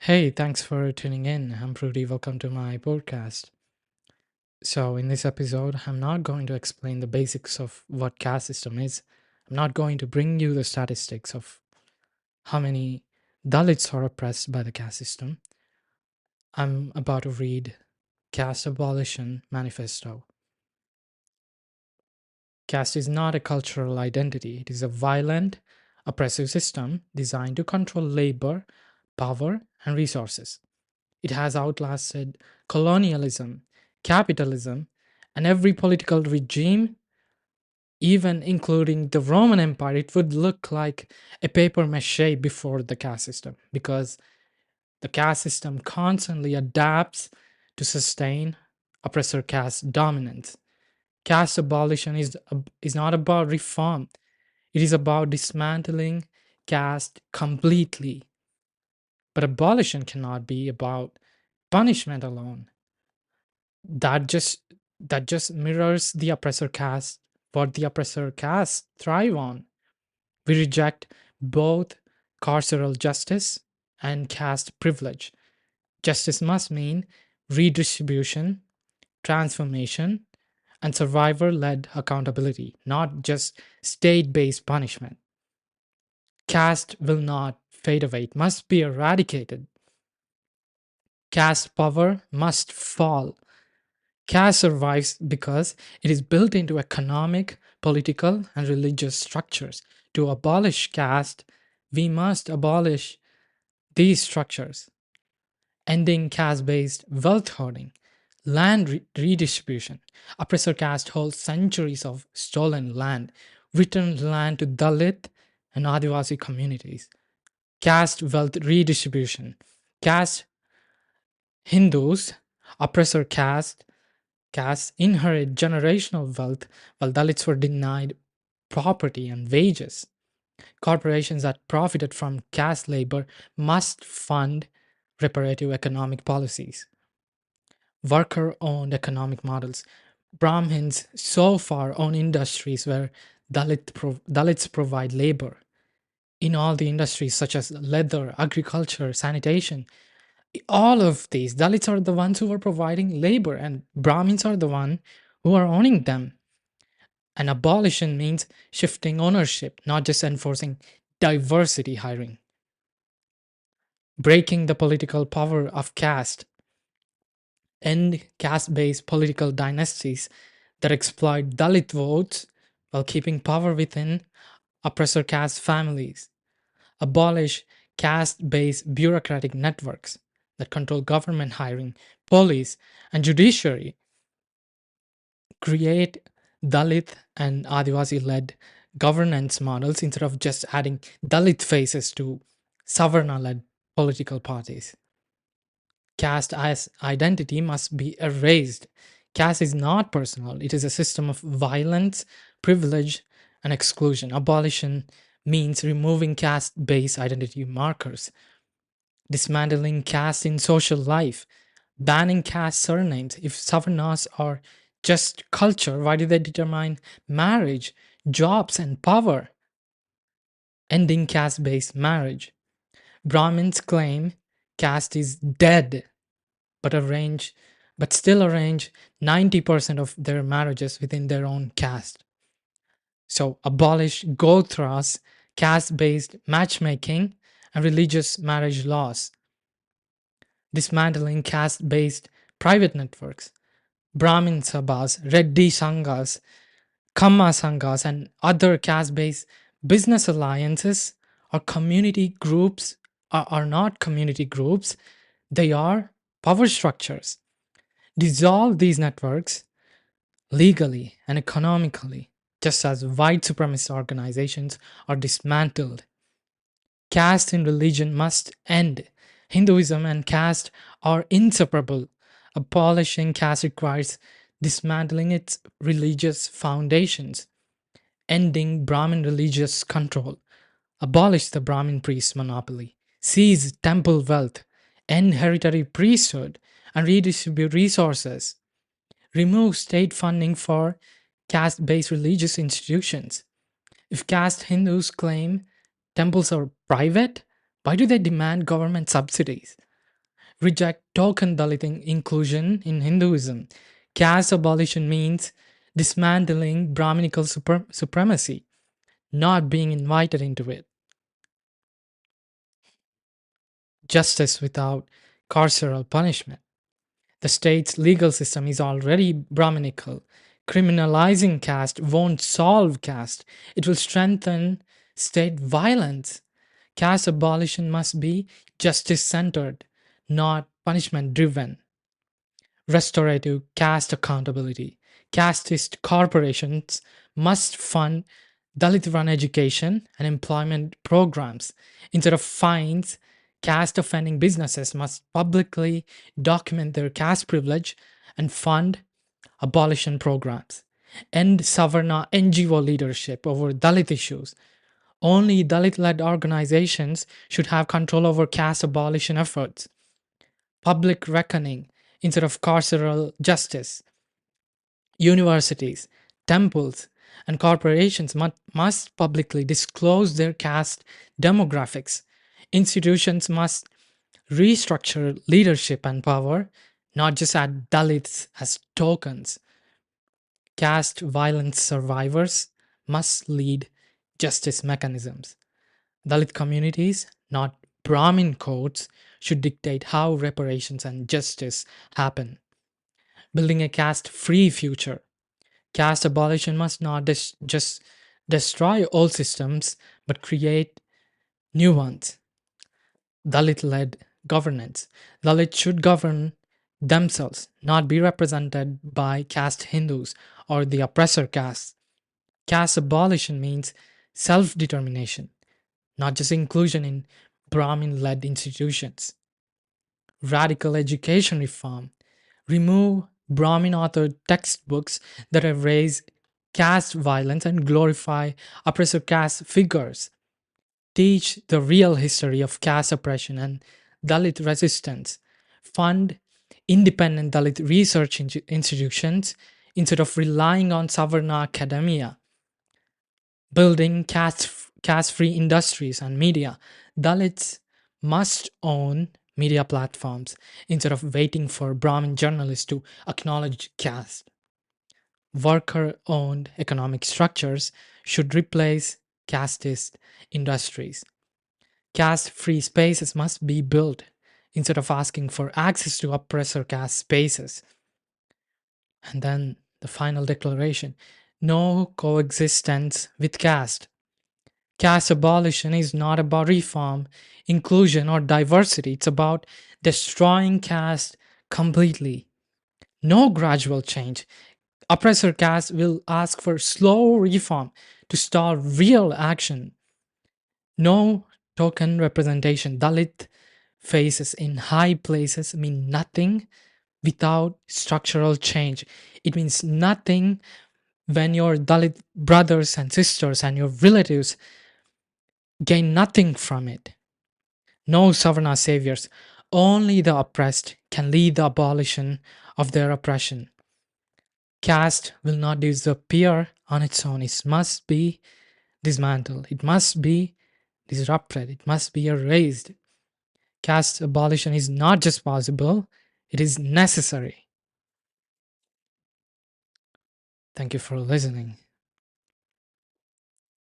Hey, thanks for tuning in. I'm Prudy. Welcome to my podcast. So, in this episode, I'm not going to explain the basics of what caste system is. I'm not going to bring you the statistics of how many Dalits are oppressed by the caste system. I'm about to read Caste Abolition Manifesto. Caste is not a cultural identity, it is a violent, oppressive system designed to control labor, power, and resources. It has outlasted colonialism, capitalism, and every political regime, even including the Roman Empire. It would look like a paper mache before the caste system because the caste system constantly adapts to sustain oppressor caste dominance. Caste abolition is not about reform, it is about dismantling caste completely. But abolition cannot be about punishment alone. That just mirrors the oppressor caste, what the oppressor caste thrive on. We reject both carceral justice and caste privilege. Justice must mean redistribution, transformation, and survivor-led accountability, not just state-based punishment. Caste will not fade away, it must be eradicated. Caste power must fall. Caste survives because it is built into economic, political, and religious structures. To abolish caste, we must abolish these structures, ending caste based wealth hoarding, land redistribution. Oppressor caste holds centuries of stolen land, returned land to Dalit and Adivasi communities. Caste wealth redistribution. Caste Hindus, oppressor castes inherit generational wealth while Dalits were denied property and wages. Corporations that profited from caste labor must fund reparative economic policies. Worker owned economic models. Brahmins so far own industries where Dalits provide labor. In all the industries such as leather, agriculture, sanitation, all of these Dalits are the ones who are providing labor, and Brahmins are the one who are owning them. And abolition means shifting ownership, not just enforcing diversity hiring. Breaking the political power of caste, end caste based political dynasties that exploit Dalit votes while keeping power within oppressor caste families. Abolish caste based bureaucratic networks that control government hiring, police, and judiciary. Create Dalit and Adivasi led governance models instead of just adding Dalit faces to Savarna led political parties. Caste as identity must be erased. Caste is not personal, it is a system of violence, privilege, and exclusion. Abolition means removing caste based identity markers, dismantling caste in social life, banning caste surnames. If Savarnas are just culture, why do they determine marriage, jobs, and power? Ending caste based marriage. Brahmins claim caste is dead, but still arrange 90% of their marriages within their own caste. So abolish Gotras, caste based matchmaking, and religious marriage laws. Dismantling caste based private networks. Brahmin Sabhas, Reddy Sanghas, Kamma Sanghas, and other caste based business alliances or community groups are not community groups, they are power structures. Dissolve these networks legally and economically, just as white supremacist organizations are dismantled. Caste in religion must end. Hinduism and caste are inseparable. Abolishing caste requires dismantling its religious foundations, ending Brahmin religious control, abolish the Brahmin priest monopoly, seize temple wealth, end hereditary priesthood, and redistribute resources, remove state funding for caste based religious institutions. If caste Hindus claim temples are private, why do they demand government subsidies? Reject token Dalit inclusion in Hinduism. Caste abolition means dismantling Brahminical supremacy, not being invited into it. Justice without carceral punishment. The state's legal system is already Brahminical. Criminalizing caste won't solve caste, it will strengthen state violence. Caste abolition must be justice centered, not punishment driven. Restorative caste accountability. Casteist corporations must fund Dalit run education and employment programs. Instead of fines, caste offending businesses must publicly document their caste privilege and fund abolition programs. End Savarna NGO leadership over Dalit issues. Only Dalit led organizations should have control over caste abolition efforts. Public reckoning instead of carceral justice. Universities, temples, and corporations must publicly disclose their caste demographics. Institutions must restructure leadership and power, not just add Dalits as tokens. Caste violence survivors must lead justice mechanisms. Dalit communities, not Brahmin courts, should dictate how reparations and justice happen. Building a caste free future. Caste abolition must not just destroy old systems, but create new ones. Dalit led governance. Dalits should govern themselves, not be represented by caste Hindus or the oppressor caste. Caste abolition means self determination, not just inclusion in Brahmin led institutions. Radical education reform. Remove Brahmin authored textbooks that erase caste violence and glorify oppressor caste figures. Teach the real history of caste oppression and Dalit resistance. Fund independent Dalit research institutions instead of relying on Savarna academia. Building caste free industries and media. Dalits must own media platforms instead of waiting for Brahmin journalists to acknowledge caste. Worker owned economic structures should replace casteist industries. Caste free spaces must be built instead of asking for access to oppressor caste spaces. And then the final declaration: no coexistence with caste. Caste abolition is not about reform, inclusion, or diversity. It's about destroying caste completely. No gradual change. Oppressor caste will ask for slow reform to start real action. No token representation. Dalit faces in high places mean nothing without structural change. It means nothing when your Dalit brothers and sisters and your relatives gain nothing from it. No Savarna saviors. Only the oppressed can lead the abolition of their oppression. Caste will not disappear on its own. It must be dismantled. It must be disrupted. It must be erased. Caste abolition is not just possible, it is necessary. Thank you for listening.